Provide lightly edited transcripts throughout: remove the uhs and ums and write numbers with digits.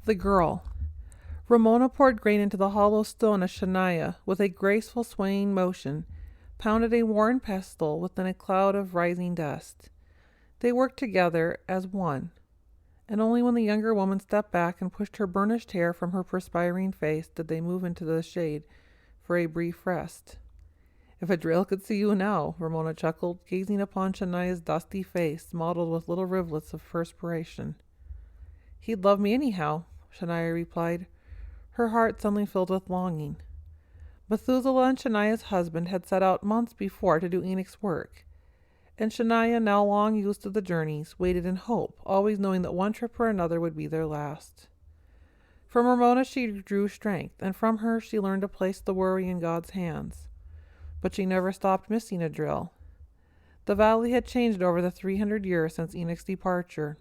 The girl. Ramona poured grain into the hollow stone as Shania, with a graceful swaying motion, pounded a worn pestle within a cloud of rising dust. They worked together as one, and only when the younger woman stepped back and pushed her burnished hair from her perspiring face did they move into the shade for a brief rest. If Adriel could see you now, Ramona chuckled, gazing upon Shania's dusty face, mottled with little rivulets of perspiration. He'd love me anyhow, Shania replied, her heart suddenly filled with longing. Methuselah and Shania's husband had set out months before to do Enoch's work, and Shania, now long used to the journeys, waited in hope, always knowing that one trip or another would be their last. From Ramona she drew strength, and from her she learned to place the worry in God's hands. But she never stopped missing Adriel. The valley had changed over the 300 years since Enoch's departure.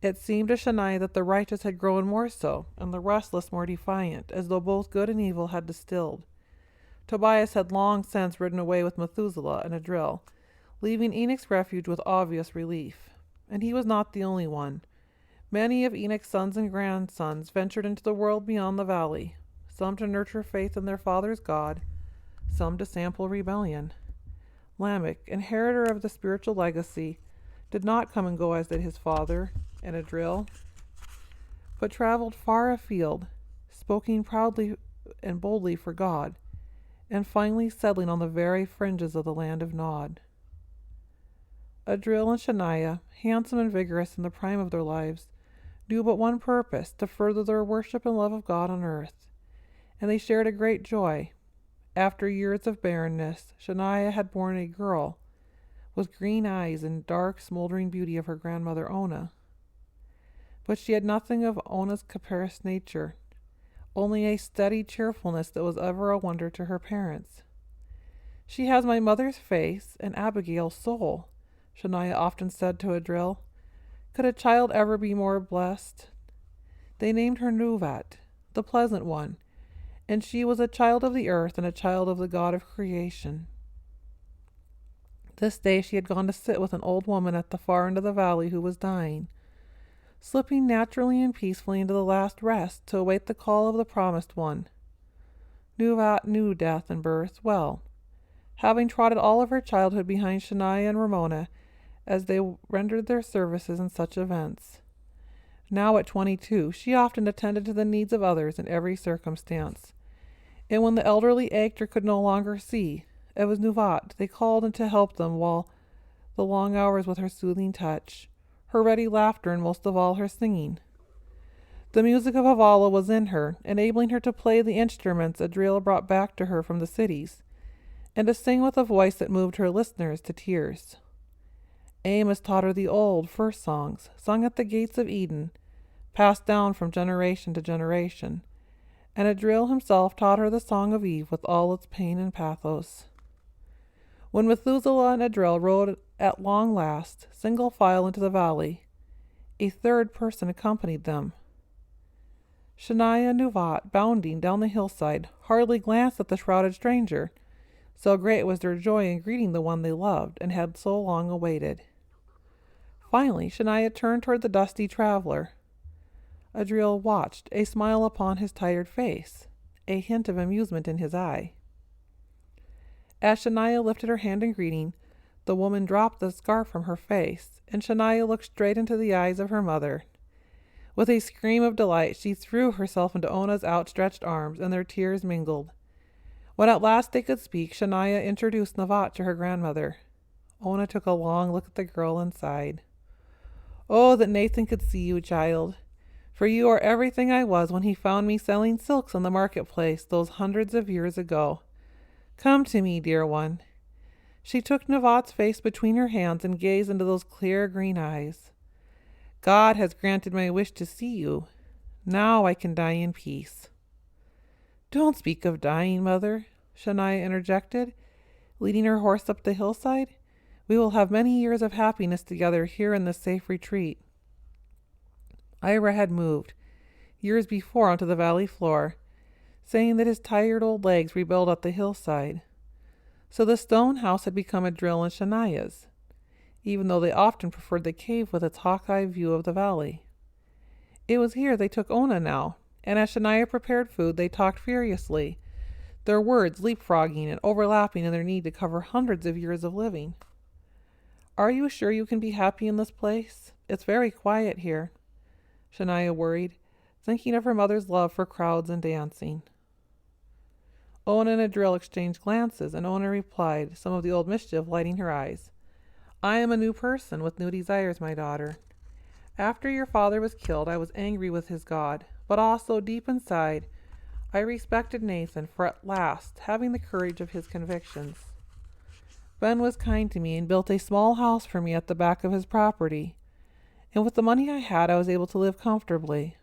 It seemed to Shania that the righteous had grown more so, and the restless more defiant, as though both good and evil had distilled. Tobias had long since ridden away with Methuselah and Adriel, leaving Enoch's refuge with obvious relief. And he was not the only one. Many of Enoch's sons and grandsons ventured into the world beyond the valley, some to nurture faith in their father's God, some to sample rebellion. Lamech, inheritor of the spiritual legacy, did not come and go as did his father and Adriel, but traveled far afield, speaking proudly and boldly for God, and finally settling on the very fringes of the land of Nod. Adriel and Shania, handsome and vigorous in the prime of their lives, knew but one purpose, to further their worship and love of God on earth, and they shared a great joy. After years of barrenness, Shania had borne a girl, with green eyes and dark, smoldering beauty of her grandmother Ona. But she had nothing of Ona's capricious nature, only a steady cheerfulness that was ever a wonder to her parents. She has my mother's face and Abigail's soul, Shania often said to Adriel. Could a child ever be more blessed? They named her Nuvat, the pleasant one, and she was a child of the earth and a child of the God of creation. This day she had gone to sit with an old woman at the far end of the valley who was dying, slipping naturally and peacefully into the last rest to await the call of the promised one. Nuvat knew death and birth well, having trotted all of her childhood behind Shania and Ramona as they rendered their services in such events. Now at 22, she often attended to the needs of others in every circumstance, and when the elderly ached or could no longer see, it was Nuvat they called in to help them while the long hours with her soothing touch, her ready laughter, and most of all her singing. The music of Havala was in her, enabling her to play the instruments Adriel brought back to her from the cities, and to sing with a voice that moved her listeners to tears. Amos taught her the old first songs, sung at the gates of Eden, passed down from generation to generation, and Adriel himself taught her the song of Eve with all its pain and pathos. When Methuselah and Adriel rode at long last, single file into the valley, a third person accompanied them. Shania and Nuvat, bounding down the hillside, hardly glanced at the shrouded stranger, so great was their joy in greeting the one they loved and had so long awaited. Finally, Shania turned toward the dusty traveler. Adriel watched, a smile upon his tired face, a hint of amusement in his eye. As Shania lifted her hand in greeting, the woman dropped the scarf from her face, and Shania looked straight into the eyes of her mother. With a scream of delight, she threw herself into Ona's outstretched arms, and their tears mingled. When at last they could speak, Shania introduced Nuvat to her grandmother. Ona took a long look at the girl and sighed. Oh, that Nathan could see you, child, for you are everything I was when he found me selling silks on the marketplace those hundreds of years ago. Come to me, dear one. She took Nuvat's face between her hands and gazed into those clear green eyes. God has granted my wish to see you. Now I can die in peace. Don't speak of dying, mother, Shania interjected, leading her horse up the hillside. We will have many years of happiness together here in this safe retreat. Ira had moved, years before, onto the valley floor, saying that his tired old legs rebelled at the hillside. So the stone house had become Adriel and Shania's, even though they often preferred the cave with its hawk-eye view of the valley. It was here they took Ona now, and as Shania prepared food, they talked furiously, their words leapfrogging and overlapping in their need to cover hundreds of years of living. Are you sure you can be happy in this place? It's very quiet here, Shania worried, thinking of her mother's love for crowds and dancing. Ona and Adril exchanged glances, and Ona replied, some of the old mischief lighting her eyes. I am a new person with new desires, my daughter. After your father was killed, I was angry with his God, but also deep inside, I respected Nathan for at last having the courage of his convictions. Ben was kind to me and built a small house for me at the back of his property, and with the money I had, I was able to live comfortably.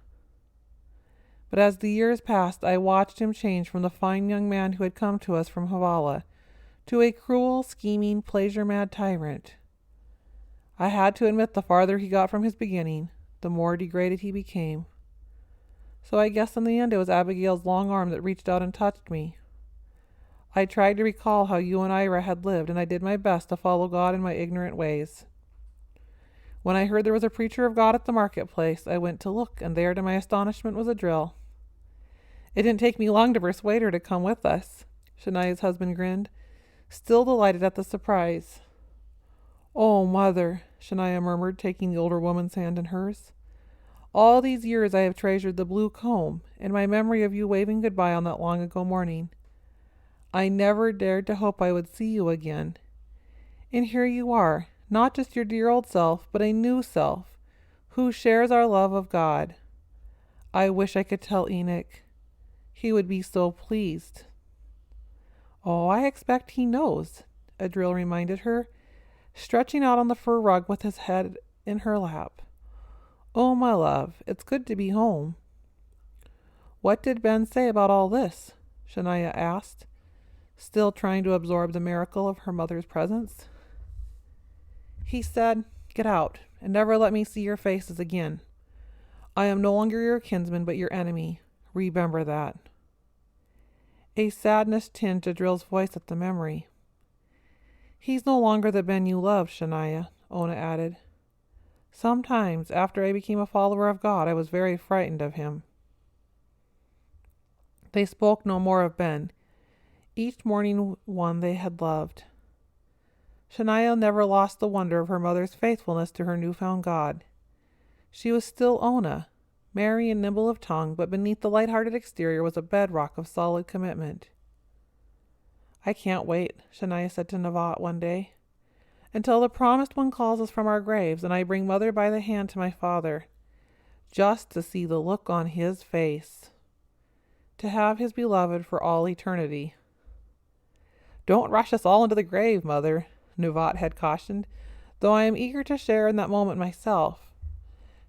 But as the years passed, I watched him change from the fine young man who had come to us from Havala to a cruel, scheming, pleasure-mad tyrant. I had to admit the farther he got from his beginning, the more degraded he became. So I guess in the end it was Abigail's long arm that reached out and touched me. I tried to recall how you and Ira had lived, and I did my best to follow God in my ignorant ways. When I heard there was a preacher of God at the marketplace, I went to look, and there to my astonishment was Adril. It didn't take me long to persuade her to come with us. Shania's husband grinned, still delighted at the surprise. Oh, Mother, Shania murmured, taking the older woman's hand in hers. All these years I have treasured the blue comb and my memory of you waving goodbye on that long ago morning. I never dared to hope I would see you again. And here you are, not just your dear old self, but a new self, who shares our love of God. I wish I could tell Enoch. He would be so pleased. Oh, I expect he knows, Adril reminded her, stretching out on the fur rug with his head in her lap. Oh, my love, it's good to be home. What did Ben say about all this? Shania asked, still trying to absorb the miracle of her mother's presence. He said, get out, and never let me see your faces again. I am no longer your kinsman, but your enemy. Remember that. A sadness tinged Adril's voice at the memory. He's no longer the Ben you loved, Shania, Ona added. Sometimes, after I became a follower of God, I was very frightened of him. They spoke no more of Ben, each mourning one they had loved. Shania never lost the wonder of her mother's faithfulness to her newfound God. She was still Ona, merry and nimble of tongue, but beneath the light-hearted exterior was a bedrock of solid commitment. I can't wait, Shania said to Nevat one day, until the promised one calls us from our graves and I bring Mother by the hand to my father, just to see the look on his face, to have his beloved for all eternity. Don't rush us all into the grave, Mother, Nevat had cautioned, though I am eager to share in that moment myself.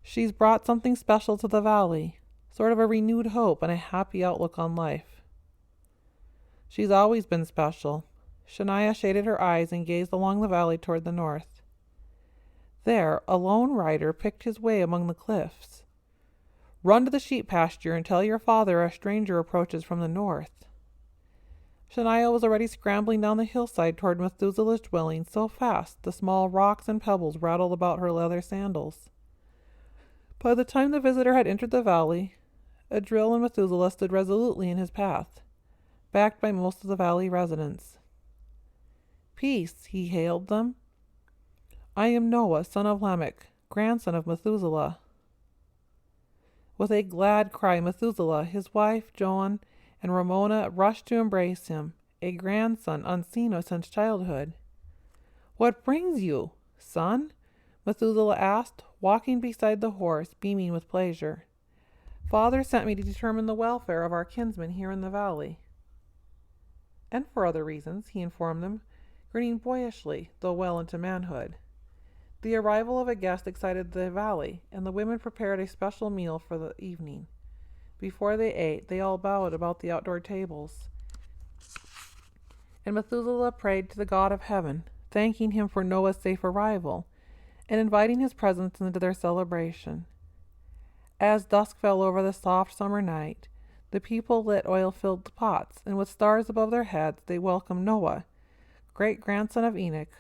She's brought something special to the valley, sort of a renewed hope and a happy outlook on life. She's always been special. Shania shaded her eyes and gazed along the valley toward the north. There, a lone rider picked his way among the cliffs. Run to the sheep pasture and tell your father a stranger approaches from the north. Shania was already scrambling down the hillside toward Methuselah's dwelling so fast the small rocks and pebbles rattled about her leather sandals. By the time the visitor had entered the valley, Adril and Methuselah stood resolutely in his path, backed by most of the valley residents. Peace, he hailed them. I am Noah, son of Lamech, grandson of Methuselah. With a glad cry, Methuselah, his wife, Joan, and Ramona rushed to embrace him, a grandson unseen since childhood. What brings you, son? Methuselah asked, walking beside the horse, beaming with pleasure. Father sent me to determine the welfare of our kinsmen here in the valley. And for other reasons, he informed them, grinning boyishly, though well into manhood. The arrival of a guest excited the valley, and the women prepared a special meal for the evening. Before they ate, they all bowed about the outdoor tables, and Methuselah prayed to the God of heaven, thanking him for Noah's safe arrival, and inviting his presence into their celebration. As dusk fell over the soft summer night, the people lit oil-filled pots, and with stars above their heads they welcomed Noah, great-grandson of Enoch,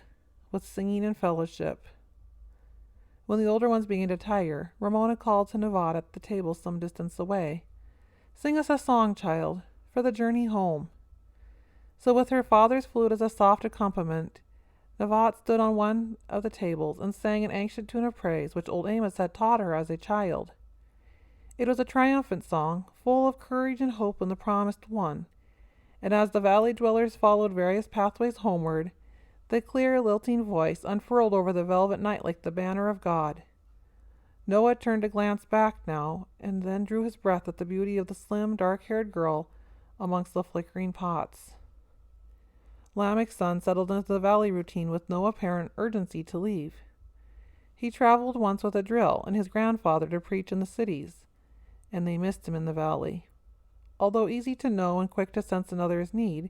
with singing and fellowship. When the older ones began to tire, Ramona called to Nevat at the table some distance away. "Sing us a song, child, for the journey home." So with her father's flute as a soft accompaniment, Nevat stood on one of the tables and sang an ancient tune of praise which old Amos had taught her as a child. It was a triumphant song, full of courage and hope in the promised one, and as the valley dwellers followed various pathways homeward, the clear, lilting voice unfurled over the velvet night like the banner of God. Noah turned to glance back now, and then drew his breath at the beauty of the slim, dark-haired girl amongst the flickering pots. Lamech's son settled into the valley routine with no apparent urgency to leave. He traveled once with a drill and his grandfather to preach in the cities, and they missed him in the valley. Although easy to know and quick to sense another's need,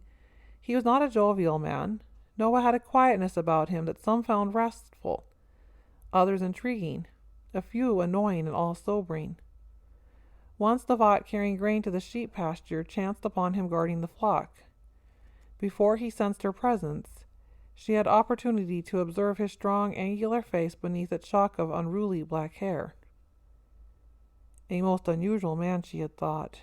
he was not a jovial man. Noah had a quietness about him that some found restful, others intriguing, a few annoying and all sobering. Once Nevat, carrying grain to the sheep pasture, chanced upon him guarding the flock. Before he sensed her presence, she had opportunity to observe his strong, angular face beneath its shock of unruly black hair. A most unusual man, she had thought.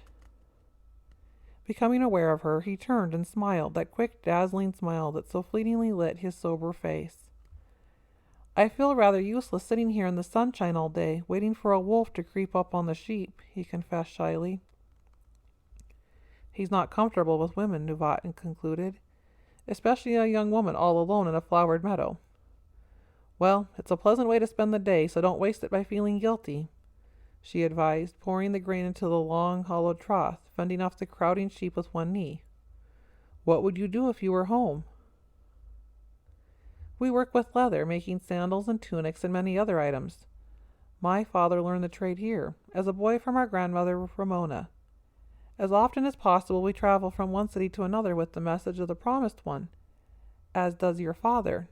Becoming aware of her, he turned and smiled, that quick, dazzling smile that so fleetingly lit his sober face. "I feel rather useless sitting here in the sunshine all day, waiting for a wolf to creep up on the sheep," he confessed shyly. "He's not comfortable with women," Nevat concluded, "especially a young woman all alone in a flowered meadow." "Well, it's a pleasant way to spend the day, so don't waste it by feeling guilty," she advised, pouring the grain into the long, hollow trough, fending off the crowding sheep with one knee. "What would you do if you were home?" "We work with leather, making sandals and tunics and many other items. My father learned the trade here, as a boy from our grandmother Ramona. As often as possible we travel from one city to another with the message of the promised one, as does your father.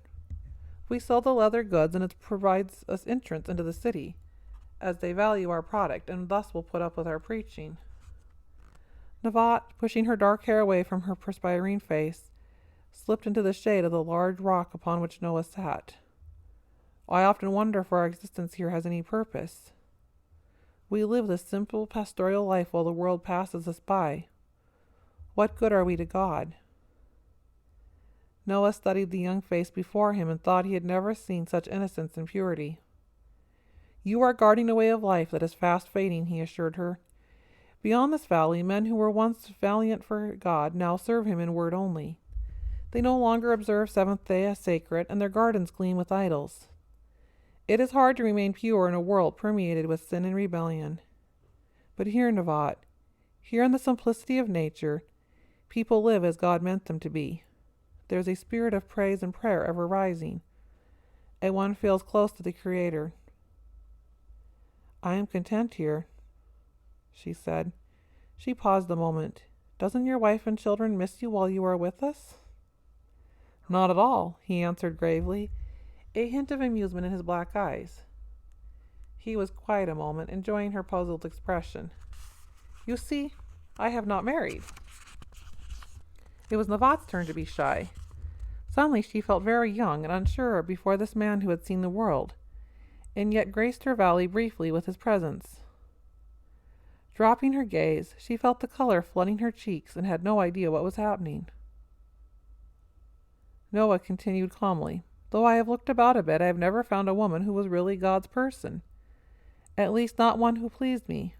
We sell the leather goods and it provides us entrance into the city, as they value our product and thus will put up with our preaching." Nevat, pushing her dark hair away from her perspiring face, slipped into the shade of the large rock upon which Noah sat. "I often wonder if our existence here has any purpose. We live this simple pastoral life while the world passes us by. What good are we to God?" Noah studied the young face before him and thought he had never seen such innocence and purity. "You are guarding a way of life that is fast fading," he assured her. "Beyond this valley, men who were once valiant for God now serve him in word only. They no longer observe seventh day as sacred, and their gardens gleam with idols. It is hard to remain pure in a world permeated with sin and rebellion. But here, Nevat, here in the simplicity of nature, people live as God meant them to be. There is a spirit of praise and prayer ever rising, and one feels close to the Creator." "I am content here," she said. She paused a moment. "Doesn't your wife and children miss you while you are with us?" "Not at all," he answered gravely, a hint of amusement in his black eyes. He was quiet a moment, enjoying her puzzled expression. "You see, I have not married." It was Nevat's turn to be shy. Suddenly she felt very young and unsure before this man who had seen the world, and yet graced her valley briefly with his presence. Dropping her gaze, she felt the color flooding her cheeks and had no idea what was happening. Noah continued calmly, "Though I have looked about a bit, I have never found a woman who was really God's person. At least not one who pleased me.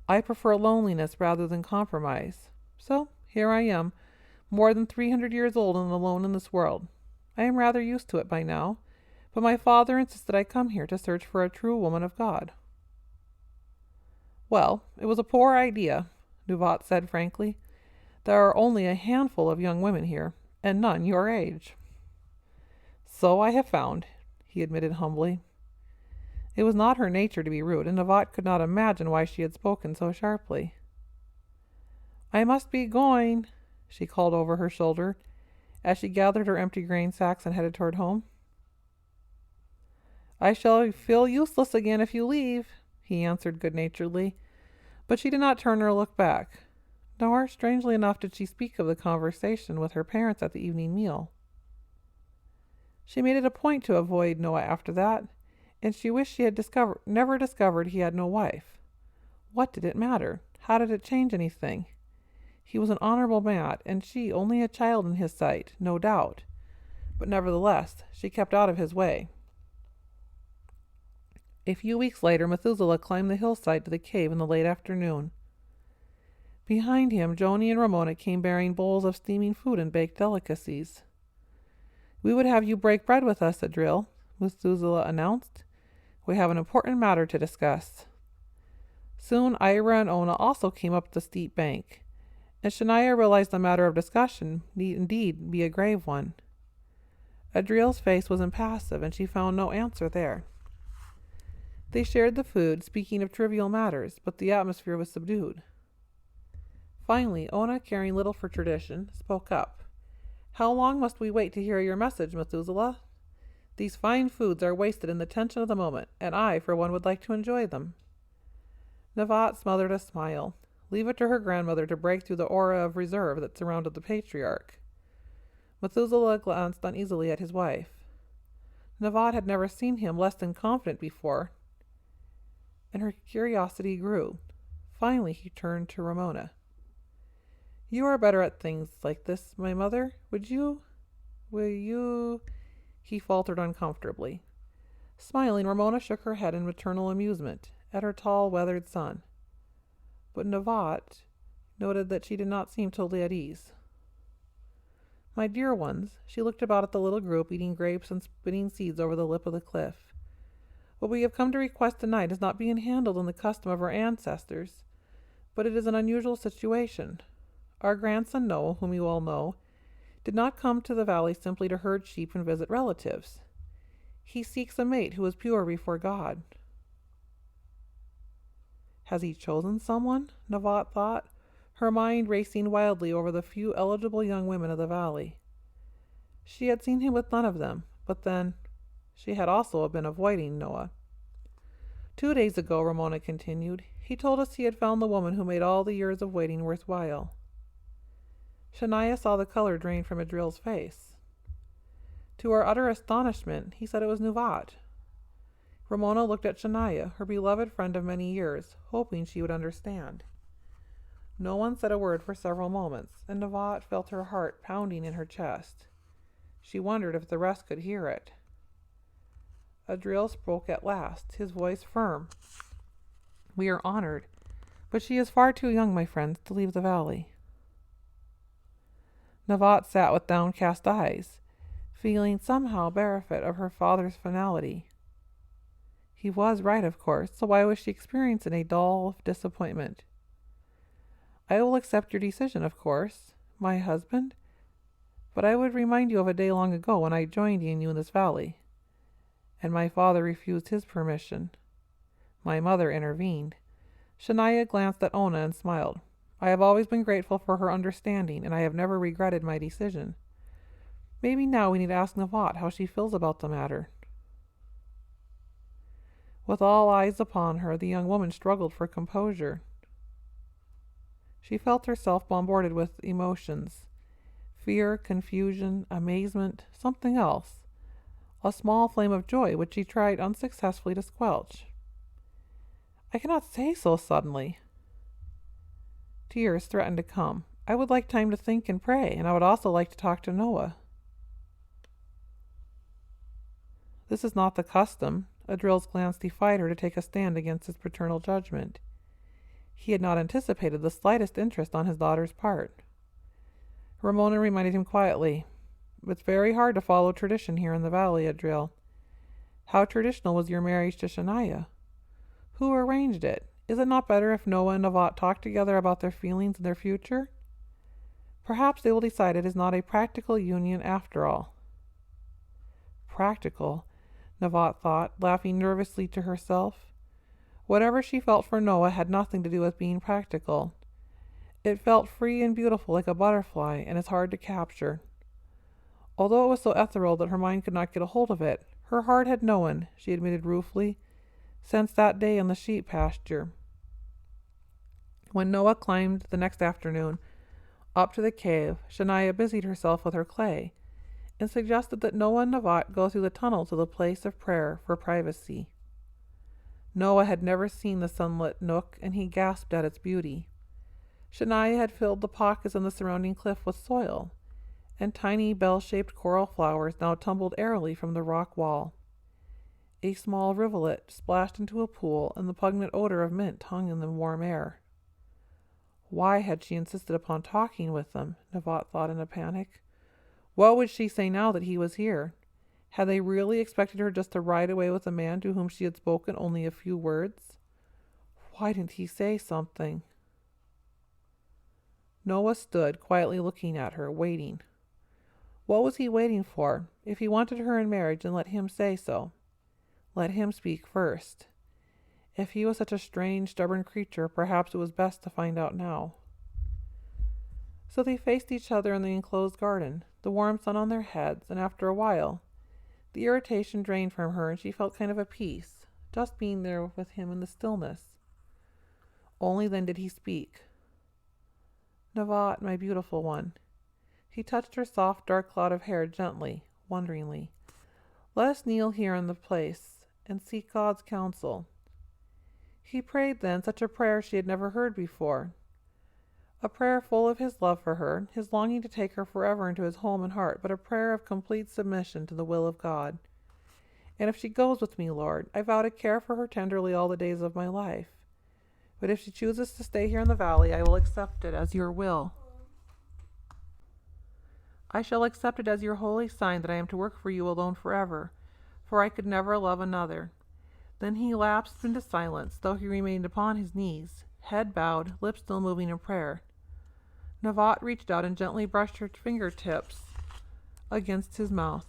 I prefer loneliness rather than compromise. So here I am, more than 300 years old and alone in this world. I am rather used to it by now, but my father insisted I come here to search for a true woman of God." "Well, it was a poor idea," Nevat said frankly. "There are only a handful of young women here, and none your age." "So I have found," he admitted humbly. It was not her nature to be rude, and Nevat could not imagine why she had spoken so sharply. "I must be going," she called over her shoulder, as she gathered her empty grain sacks and headed toward home. "I shall feel useless again if you leave," he answered good-naturedly, but she did not turn or look back. Nor, strangely enough, did she speak of the conversation with her parents at the evening meal. She made it a point to avoid Noah after that, and she wished she had never discovered he had no wife. What did it matter? How did it change anything? He was an honorable man, and she only a child in his sight, no doubt. But nevertheless, she kept out of his way. A few weeks later, Methuselah climbed the hillside to the cave in the late afternoon. Behind him, Joni and Ramona came bearing bowls of steaming food and baked delicacies. "We would have you break bread with us, Adriel," Methuselah announced. "We have an important matter to discuss." Soon Ira and Ona also came up the steep bank, and Shania realized the matter of discussion need indeed be a grave one. Adriel's face was impassive, and she found no answer there. They shared the food, speaking of trivial matters, but the atmosphere was subdued. Finally, Ona, caring little for tradition, spoke up. "How long must we wait to hear your message, Methuselah? These fine foods are wasted in the tension of the moment, and I, for one, would like to enjoy them." Nevat smothered a smile. Leave it to her grandmother to break through the aura of reserve that surrounded the patriarch. Methuselah glanced uneasily at his wife. Nevat had never seen him less than confident before, and her curiosity grew. Finally, he turned to Ramona. "You are better at things like this, my mother. Will you? He faltered uncomfortably. Smiling, Ramona shook her head in maternal amusement at her tall, weathered son. But Nevat noted that she did not seem totally at ease. "My dear ones," she looked about at the little group eating grapes and spitting seeds over the lip of the cliff. "What we have come to request tonight is not being handled in the custom of our ancestors, but it is an unusual situation. Our grandson Noah, whom you all know, did not come to the valley simply to herd sheep and visit relatives. He seeks a mate who is pure before God." "Has he chosen someone?" Nevat thought, her mind racing wildly over the few eligible young women of the valley. She had seen him with none of them, but then she had also been avoiding Noah. 2 days ago, Ramona continued, he told us he had found the woman who made all the years of waiting worthwhile. Shania saw the color drain from Adriel's face. To her utter astonishment, he said it was Nevat. Ramona looked at Shania, her beloved friend of many years, hoping she would understand. No one said a word for several moments, and Nevat felt her heart pounding in her chest. She wondered if the rest could hear it. Adriel spoke at last, his voice firm. "We are honored, but she is far too young, my friends, to leave the valley." Nevat sat with downcast eyes, feeling somehow bereft of her father's finality. He was right, of course, so why was she experiencing a dull disappointment? "I will accept your decision, of course, my husband, but I would remind you of a day long ago when I joined you in this valley, and my father refused his permission. My mother intervened." Shania glanced at Ona and smiled. "I have always been grateful for her understanding, and I have never regretted my decision. Maybe now we need to ask Nevat how she feels about the matter." With all eyes upon her, the young woman struggled for composure. She felt herself bombarded with emotions. Fear, confusion, amazement, something else. A small flame of joy which she tried unsuccessfully to squelch. "I cannot say so suddenly." Tears threatened to come. "I would like time to think and pray, and I would also like to talk to Noah." "This is not the custom." Adriel's glance defied her to take a stand against his paternal judgment. He had not anticipated the slightest interest on his daughter's part. Ramona reminded him quietly, "It's very hard to follow tradition here in the valley, Adriel. How traditional was your marriage to Shania? Who arranged it? Is it not better if Noah and Nevat talk together about their feelings and their future? Perhaps they will decide it is not a practical union after all." Practical, Nevat thought, laughing nervously to herself. Whatever she felt for Noah had nothing to do with being practical. It felt free and beautiful like a butterfly, and is hard to capture. Although it was so ethereal that her mind could not get a hold of it, her heart had known, she admitted ruefully, since that day in the sheep pasture. When Noah climbed the next afternoon up to the cave, Shania busied herself with her clay, and suggested that Noah and Nevat go through the tunnel to the place of prayer for privacy. Noah had never seen the sunlit nook, and he gasped at its beauty. Shania had filled the pockets on the surrounding cliff with soil, and tiny bell-shaped coral flowers now tumbled airily from the rock wall. A small rivulet splashed into a pool, and the pungent odor of mint hung in the warm air. Why had she insisted upon talking with them? Navat thought in a panic. What would she say now that he was here? Had they really expected her just to ride away with a man to whom she had spoken only a few words? Why didn't he say something? Noah stood quietly looking at her, waiting. What was he waiting for? If he wanted her in marriage, then let him say so. Let him speak first. If he was such a strange, stubborn creature, perhaps it was best to find out now. So they faced each other in the enclosed garden, the warm sun on their heads, and after a while, the irritation drained from her, and she felt kind of a peace, just being there with him in the stillness. Only then did he speak. Navat, my beautiful one. He touched her soft, dark cloud of hair gently, wonderingly. Let us kneel here in the place and seek God's counsel. He prayed then such a prayer she had never heard before. A prayer full of his love for her, his longing to take her forever into his home and heart, but a prayer of complete submission to the will of God. And if she goes with me, Lord, I vow to care for her tenderly all the days of my life. But if she chooses to stay here in the valley, I will accept it as your will. I shall accept it as your holy sign that I am to work for you alone forever, for I could never love another. Then he lapsed into silence, though he remained upon his knees, head bowed, lips still moving in prayer. Navat reached out and gently brushed her fingertips against his mouth.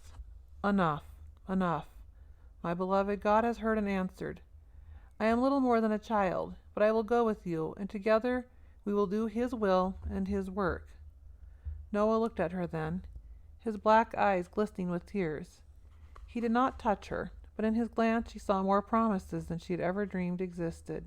Enough, enough. My beloved, God has heard and answered. I am little more than a child, but I will go with you, and together we will do his will and his work. Noah looked at her then, his black eyes glistening with tears. He did not touch her, but in his glance she saw more promises than she had ever dreamed existed.